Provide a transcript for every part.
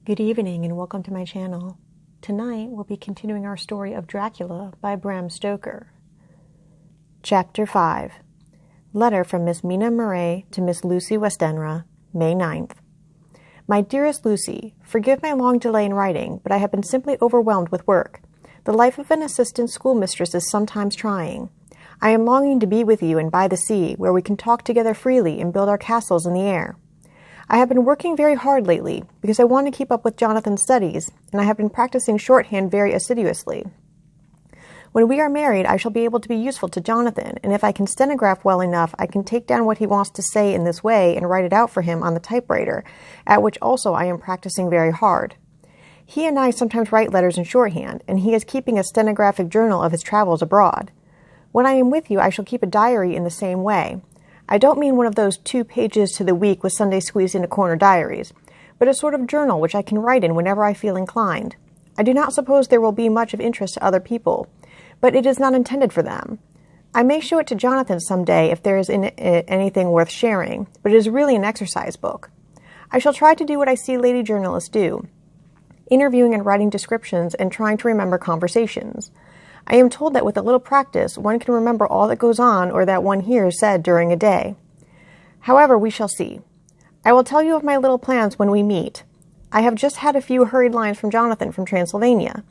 Good evening and welcome to my channel. Tonight we'll be continuing our story of Dracula by Bram Stoker. Chapter 5. Letter from Miss Mina Murray to Miss Lucy Westenra, May 9th. My dearest Lucy, forgive my long delay in writing, but I have been simply overwhelmed with work. The life of an assistant schoolmistress is sometimes trying. I am longing to be with you and by the sea, where we can talk together freely and build our castles in the air. I have been working very hard lately because I want to keep up with Jonathan's studies, and I have been practicing shorthand very assiduously. When we are married, I shall be able to be useful to Jonathan, and if I can stenograph well enough, I can take down what he wants to say in this way and write it out for him on the typewriter, at which also I am practicing very hard. He and I sometimes write letters in shorthand, and he is keeping a stenographic journal of his travels abroad. When I am with you, I shall keep a diary in the same way. I don't mean one of those 2 pages to the week with Sunday squeezed into corner diaries, but a sort of journal which I can write in whenever I feel inclined. I do not suppose there will be much of interest to other people, but it is not intended for them. I may show it to Jonathan some day if there is in it anything worth sharing, but it is really an exercise book. I shall try to do what I see lady journalists do, interviewing and writing descriptions and trying to remember conversations. I am told that with a little practice, one can remember all that goes on or that one hears said during a day. However, we shall see. I will tell you of my little plans when we meet. I have just had a few hurried lines from Jonathan from Transylvania.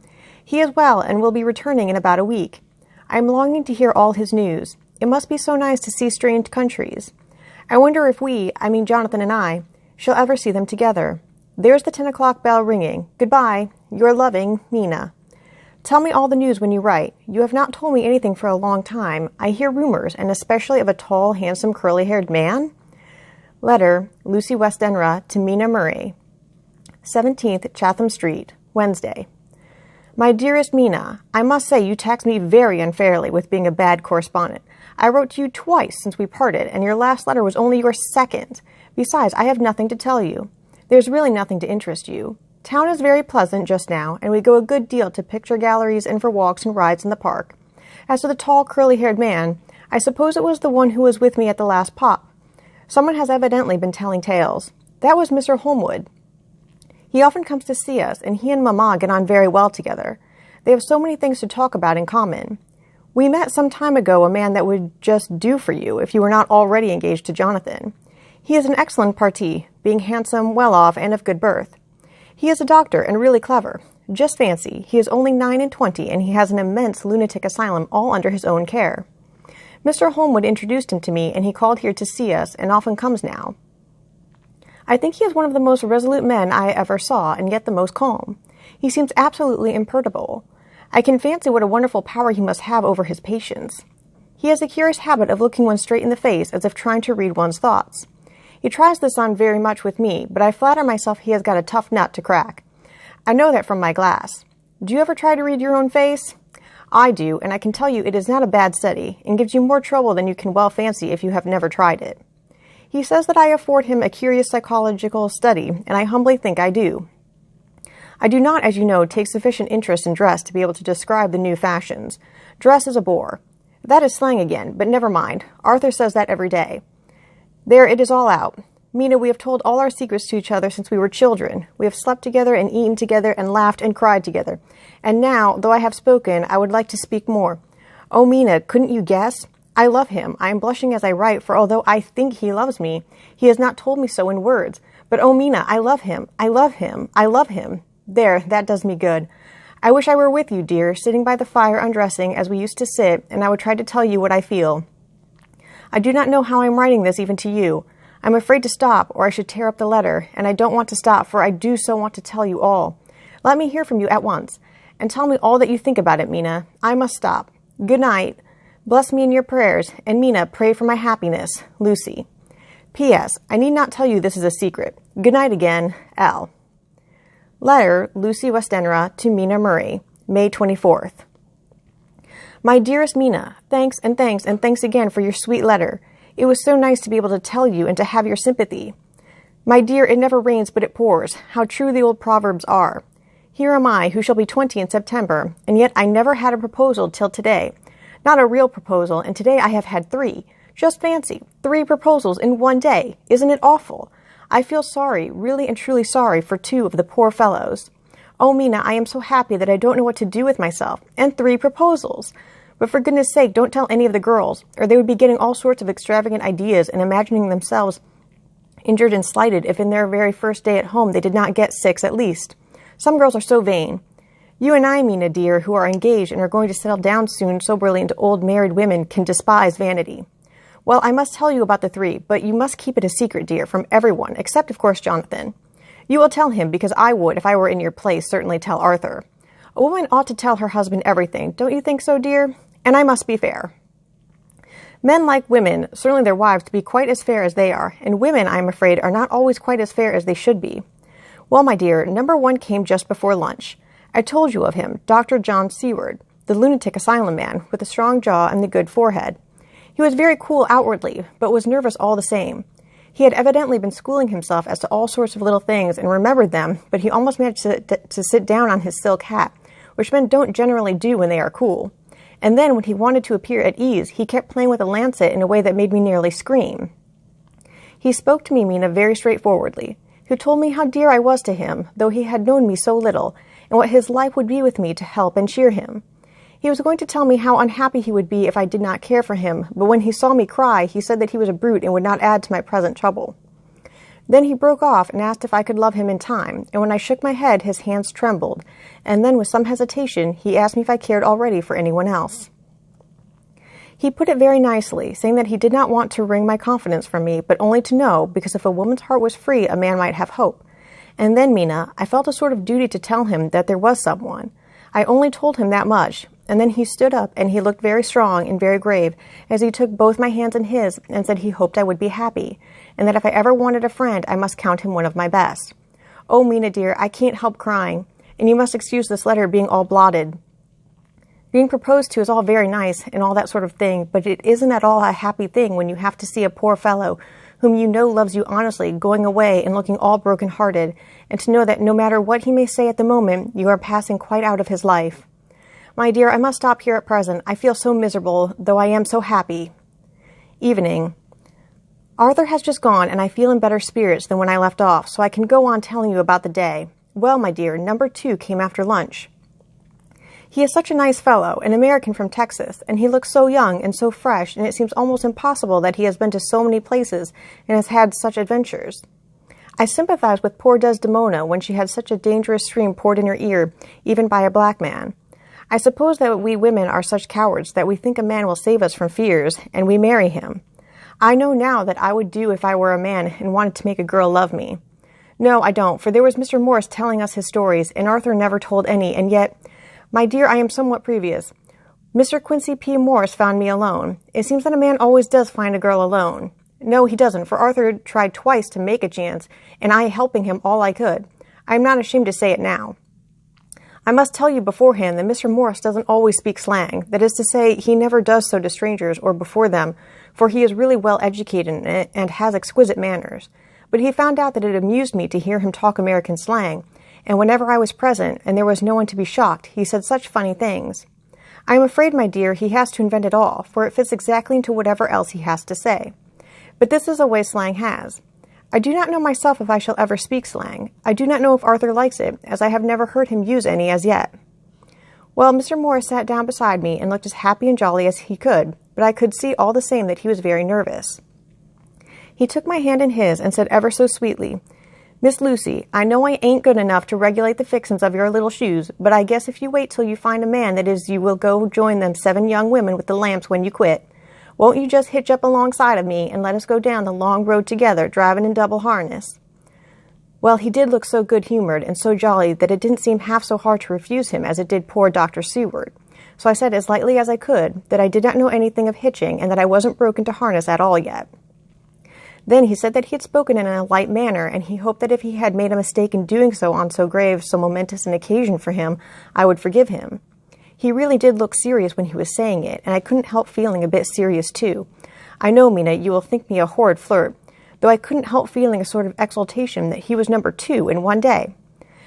He is well and will be returning in about a week. I am longing to hear all his news. It must be so nice to see strange countries. I wonder if Jonathan and I, shall ever see them together. There's the 10 o'clock bell ringing. Goodbye. Your loving, Mina. Tell me all the news when you write. You have not told me anything for a long time. I hear rumors, and especially of a tall, handsome, curly-haired man. Letter, Lucy Westenra to Mina Murray, 17th Chatham Street, Wednesday. My dearest Mina, I must say you tax me very unfairly with being a bad correspondent. I wrote to you twice since we parted, and your last letter was only your second. Besides, I have nothing to tell you. There's really nothing to interest you. Town is very pleasant just now, and we go a good deal to picture galleries and for walks and rides in the park. As to the tall, curly-haired man, I suppose it was the one who was with me at the last pop. Someone has evidently been telling tales. That was Mr. Holmwood. He often comes to see us, and he and Mamma get on very well together. They have so many things to talk about in common. We met some time ago a man that would just do for you if you were not already engaged to Jonathan. He is an excellent parti, being handsome, well off, and of good birth. He is a doctor and really clever. Just fancy, he is only 29 and he has an immense lunatic asylum all under his own care. Mr. Holmwood introduced him to me, and he called here to see us, and often comes now. I think he is one of the most resolute men I ever saw, and yet the most calm. He seems absolutely imperturbable. I can fancy what a wonderful power he must have over his patients. He has a curious habit of looking one straight in the face, as if trying to read one's thoughts. He tries this on very much with me, but I flatter myself he has got a tough nut to crack. I know that from my glass. Do you ever try to read your own face? I do, and I can tell you it is not a bad study, and gives you more trouble than you can well fancy if you have never tried it. He says that I afford him a curious psychological study, and I humbly think I do. I do not, as you know, take sufficient interest in dress to be able to describe the new fashions. Dress is a bore. That is slang again, but never mind. Arthur says that every day. There, it is all out. Mina, we have told all our secrets to each other since we were children. We have slept together and eaten together and laughed and cried together. And now, though I have spoken, I would like to speak more. Oh, Mina, couldn't you guess? I love him. I am blushing as I write, for although I think he loves me, he has not told me so in words. But oh, Mina, I love him. I love him. I love him. There, that does me good. I wish I were with you, dear, sitting by the fire undressing as we used to sit, and I would try to tell you what I feel. I do not know how I am writing this even to you. I am afraid to stop, or I should tear up the letter, and I don't want to stop, for I do so want to tell you all. Let me hear from you at once, and tell me all that you think about it, Mina. I must stop. Good night. Bless me in your prayers, and Mina, pray for my happiness. Lucy. P.S. I need not tell you this is a secret. Good night again. L. Letter, Lucy Westenra to Mina Murray, May 24th. My dearest Mina, thanks and thanks and thanks again for your sweet letter. It was so nice to be able to tell you and to have your sympathy. My dear, it never rains but it pours. How true the old proverbs are. Here am I, who shall be 20 in September, and yet I never had a proposal till today. Not a real proposal, and today I have had 3. Just fancy, 3 proposals in one day. Isn't it awful? I feel sorry, really and truly sorry, for 2 of the poor fellows. Oh, Mina, I am so happy that I don't know what to do with myself. And 3 proposals! But for goodness sake, don't tell any of the girls, or they would be getting all sorts of extravagant ideas and imagining themselves injured and slighted if in their very first day at home they did not get 6 at least. Some girls are so vain. You and I, Mina dear, who are engaged and are going to settle down soon soberly into old married women, can despise vanity. Well, I must tell you about the 3, but you must keep it a secret, dear, from everyone, except, of course, Jonathan. You will tell him, because I would, if I were in your place, certainly tell Arthur. A woman ought to tell her husband everything, don't you think so, dear? And I must be fair. Men like women, certainly their wives, to be quite as fair as they are, and women, I am afraid, are not always quite as fair as they should be. Well, my dear, number 1 came just before lunch. I told you of him, Dr. John Seward, the lunatic asylum man, with the strong jaw and the good forehead. He was very cool outwardly, but was nervous all the same. He had evidently been schooling himself as to all sorts of little things and remembered them, but he almost managed to sit down on his silk hat, which men don't generally do when they are cool. And then, when he wanted to appear at ease, he kept playing with a lancet in a way that made me nearly scream. He spoke to me, Mina, very straightforwardly. He told me how dear I was to him, though he had known me so little, and what his life would be with me to help and cheer him. He was going to tell me how unhappy he would be if I did not care for him, but when he saw me cry, he said that he was a brute and would not add to my present trouble. Then he broke off and asked if I could love him in time, and when I shook my head, his hands trembled, and then with some hesitation, he asked me if I cared already for anyone else. He put it very nicely, saying that he did not want to wring my confidence from me, but only to know, because if a woman's heart was free, a man might have hope. And then, Mina, I felt a sort of duty to tell him that there was someone. I only told him that much, and then he stood up, and he looked very strong and very grave, as he took both my hands in his, and said he hoped I would be happy, and that if I ever wanted a friend, I must count him one of my best. Oh, Mina dear, I can't help crying, and you must excuse this letter being all blotted. Being proposed to is all very nice, and all that sort of thing, but it isn't at all a happy thing when you have to see a poor fellow, whom you know loves you honestly, going away and looking all broken-hearted, and to know that no matter what he may say at the moment, you are passing quite out of his life. My dear, I must stop here at present. I feel so miserable, though I am so happy. Evening. Arthur has just gone, and I feel in better spirits than when I left off, so I can go on telling you about the day. Well, my dear, number 2 came after lunch. He is such a nice fellow, an American from Texas, and he looks so young and so fresh, and it seems almost impossible that he has been to so many places and has had such adventures. I sympathize with poor Desdemona when she had such a dangerous stream poured in her ear, even by a black man. I suppose that we women are such cowards that we think a man will save us from fears, and we marry him. I know now that I would do if I were a man and wanted to make a girl love me. No, I don't, for there was Mr. Morris telling us his stories, and Arthur never told any, and yet, my dear, I am somewhat previous. Mr. Quincy P. Morris found me alone. It seems that a man always does find a girl alone. No, he doesn't, for Arthur tried twice to make a chance, and I helping him all I could. I am not ashamed to say it now. I must tell you beforehand that Mr. Morris doesn't always speak slang. That is to say, he never does so to strangers or before them, for he is really well educated in it and has exquisite manners. But he found out that it amused me to hear him talk American slang, and whenever I was present and there was no one to be shocked, he said such funny things. I am afraid, my dear, he has to invent it all, for it fits exactly into whatever else he has to say. But this is a way slang has. I do not know myself if I shall ever speak slang. I do not know if Arthur likes it, as I have never heard him use any as yet. Well, Mr. Morris sat down beside me and looked as happy and jolly as he could, but I could see all the same that he was very nervous. He took my hand in his and said ever so sweetly, Miss Lucy, I know I ain't good enough to regulate the fixins of your little shoes, but I guess if you wait till you find a man that is you will go join them 7 young women with the lamps when you quit. Won't you just hitch up alongside of me and let us go down the long road together, driving in double harness? Well, he did look so good-humored and so jolly that it didn't seem half so hard to refuse him as it did poor Dr. Seward. So I said as lightly as I could that I did not know anything of hitching and that I wasn't broken to harness at all yet. Then he said that he had spoken in a light manner, and he hoped that if he had made a mistake in doing so on so grave, so momentous an occasion for him, I would forgive him. He really did look serious when he was saying it, and I couldn't help feeling a bit serious too. I know, Mina, you will think me a horrid flirt, though I couldn't help feeling a sort of exultation that he was number 2 in one day.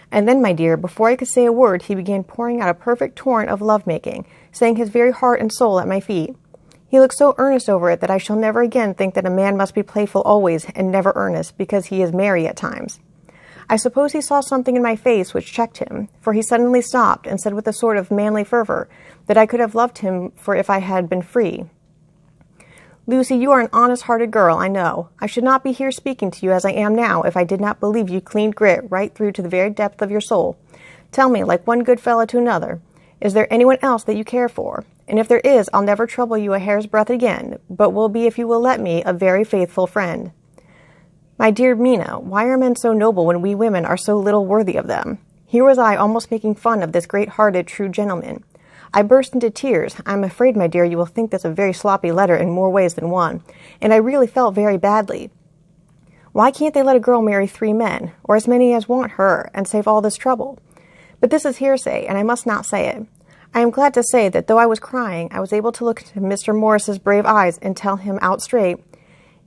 And then, my dear, before I could say a word, he began pouring out a perfect torrent of love-making, saying his very heart and soul at my feet. He looked so earnest over it that I shall never again think that a man must be playful always and never earnest, because he is merry at times. I suppose he saw something in my face which checked him, for he suddenly stopped and said with a sort of manly fervor that I could have loved him for if I had been free. Lucy, you are an honest-hearted girl, I know. I should not be here speaking to you as I am now if I did not believe you clean grit right through to the very depth of your soul. Tell me, like one good fellow to another, is there anyone else that you care for? And if there is, I'll never trouble you a hair's breadth again, but will be, if you will let me, a very faithful friend. My dear Mina, why are men so noble when we women are so little worthy of them? Here was I almost making fun of this great-hearted, true gentleman. I burst into tears. I'm afraid, my dear, you will think this a very sloppy letter in more ways than one, and I really felt very badly. Why can't they let a girl marry 3 men, or as many as want her, and save all this trouble? But this is hearsay, and I must not say it. I am glad to say that though I was crying, I was able to look into Mr. Morris's brave eyes and tell him out straight,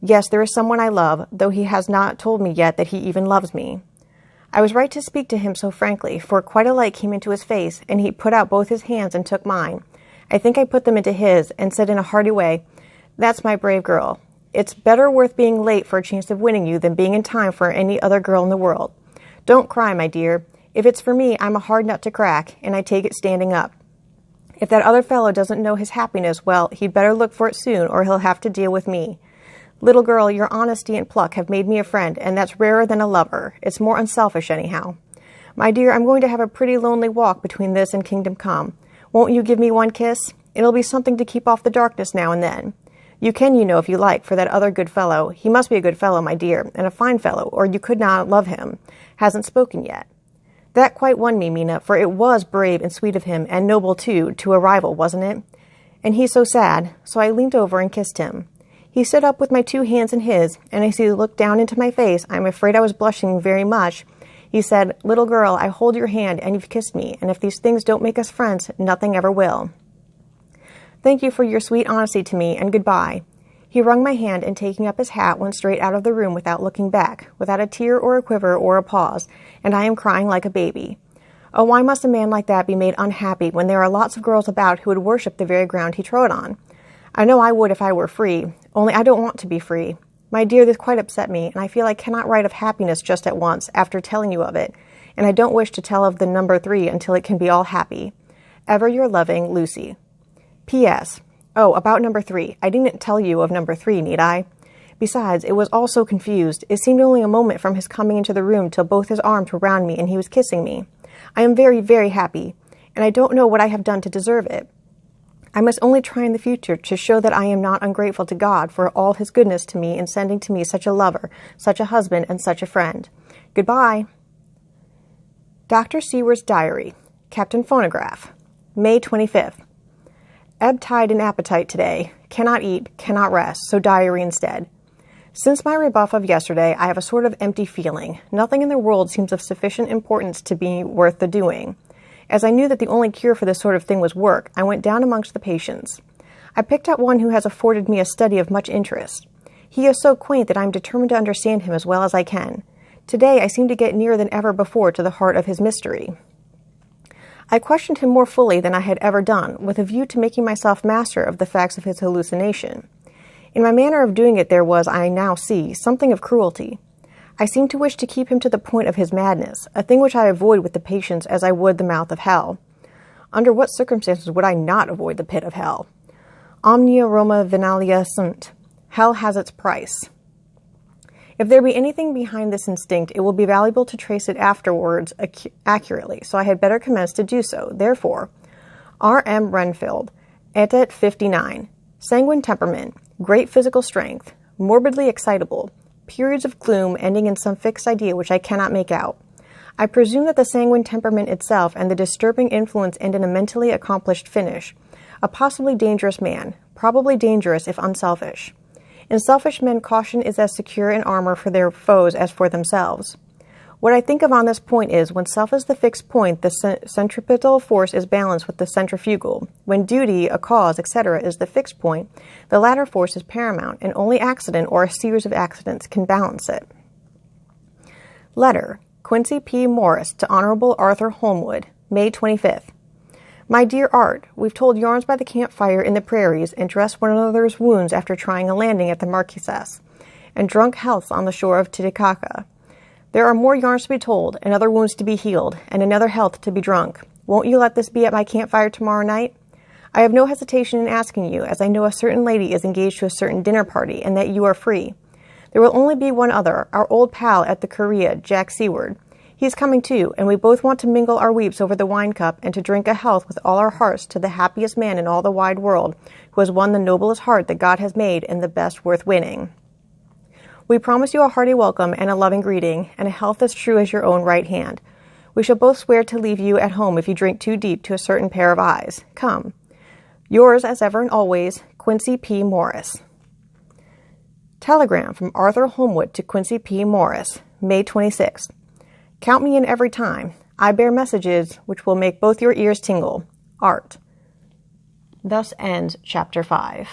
yes, there is someone I love, though he has not told me yet that he even loves me. I was right to speak to him so frankly, for quite a light came into his face, and he put out both his hands and took mine. I think I put them into his, and said in a hearty way, that's my brave girl. It's better worth being late for a chance of winning you than being in time for any other girl in the world. Don't cry, my dear. If it's for me, I'm a hard nut to crack, and I take it standing up. If that other fellow doesn't know his happiness, well, he'd better look for it soon, or he'll have to deal with me. Little girl, your honesty and pluck have made me a friend, and that's rarer than a lover. It's more unselfish, anyhow. My dear, I'm going to have a pretty lonely walk between this and Kingdom Come. Won't you give me one kiss? It'll be something to keep off the darkness now and then. You can, you know, if you like, for that other good fellow. He must be a good fellow, my dear, and a fine fellow, or you could not love him. Hasn't spoken yet. That quite won me, Mina, for it was brave and sweet of him, and noble, too, to a rival, wasn't it? And he's so sad, so I leaned over and kissed him. He stood up with my 2 hands in his, and as he looked down into my face, I'm afraid I was blushing very much. He said, little girl, I hold your hand, and you've kissed me, and if these things don't make us friends, nothing ever will. Thank you for your sweet honesty to me, and goodbye. He wrung my hand, and taking up his hat, went straight out of the room without looking back, without a tear or a quiver or a pause, and I am crying like a baby. Oh, why must a man like that be made unhappy when there are lots of girls about who would worship the very ground he trod on? I know I would if I were free, only I don't want to be free. My dear, this quite upset me, and I feel I cannot write of happiness just at once, after telling you of it, and I don't wish to tell of the number 3 until it can be all happy. Ever your loving, Lucy. P.S. Oh, about number 3. I didn't tell you of number 3, need I? Besides, it was all so confused. It seemed only a moment from his coming into the room till both his arms were round me and he was kissing me. I am very, very happy, and I don't know what I have done to deserve it. I must only try in the future to show that I am not ungrateful to God for all his goodness to me in sending to me such a lover, such a husband, and such a friend. Goodbye. Dr. Seward's Diary. Captain Phonograph. May 25th. Ebb tide and appetite today. Cannot eat, cannot rest, so diary instead. Since my rebuff of yesterday, I have a sort of empty feeling. Nothing in the world seems of sufficient importance to be worth the doing. As I knew that the only cure for this sort of thing was work, I went down amongst the patients. I picked out one who has afforded me a study of much interest. He is so quaint that I am determined to understand him as well as I can. Today I seem to get nearer than ever before to the heart of his mystery. I questioned him more fully than I had ever done, with a view to making myself master of the facts of his hallucination. In my manner of doing it there was, I now see, something of cruelty. I seemed to wish to keep him to the point of his madness, a thing which I avoid with the patients as I would the mouth of hell. Under what circumstances would I not avoid the pit of hell? Omnia Roma venalia sunt. Hell has its price. If there be anything behind this instinct, it will be valuable to trace it afterwards accurately, so I had better commence to do so. Therefore, R. M. Renfield, et 59, sanguine temperament, great physical strength, morbidly excitable, periods of gloom ending in some fixed idea which I cannot make out. I presume that the sanguine temperament itself and the disturbing influence end in a mentally accomplished finish. A possibly dangerous man, probably dangerous if unselfish. In selfish men, caution is as secure an armor for their foes as for themselves. What I think of on this point is, when self is the fixed point, the centripetal force is balanced with the centrifugal. When duty, a cause, etc. is the fixed point, the latter force is paramount, and only accident or a series of accidents can balance it. Letter. Quincy P. Morris to Honorable Arthur Holmwood, May 25th. My dear Art, we've told yarns by the campfire in the prairies and dressed one another's wounds after trying a landing at the Marquesas, and drunk healths on the shore of Titicaca. There are more yarns to be told, and other wounds to be healed, and another health to be drunk. Won't you let this be at my campfire tomorrow night? I have no hesitation in asking you, as I know a certain lady is engaged to a certain dinner party, and that you are free. There will only be one other, our old pal at the Korea, Jack Seward. He is coming too, and we both want to mingle our weeps over the wine cup and to drink a health with all our hearts to the happiest man in all the wide world, who has won the noblest heart that God has made and the best worth winning. We promise you a hearty welcome and a loving greeting, and a health as true as your own right hand. We shall both swear to leave you at home if you drink too deep to a certain pair of eyes. Come. Yours, as ever and always, Quincy P. Morris. Telegram from Arthur Holmwood to Quincy P. Morris, May 26th. Count me in every time. I bear messages which will make both your ears tingle. Art. Thus ends Chapter 5.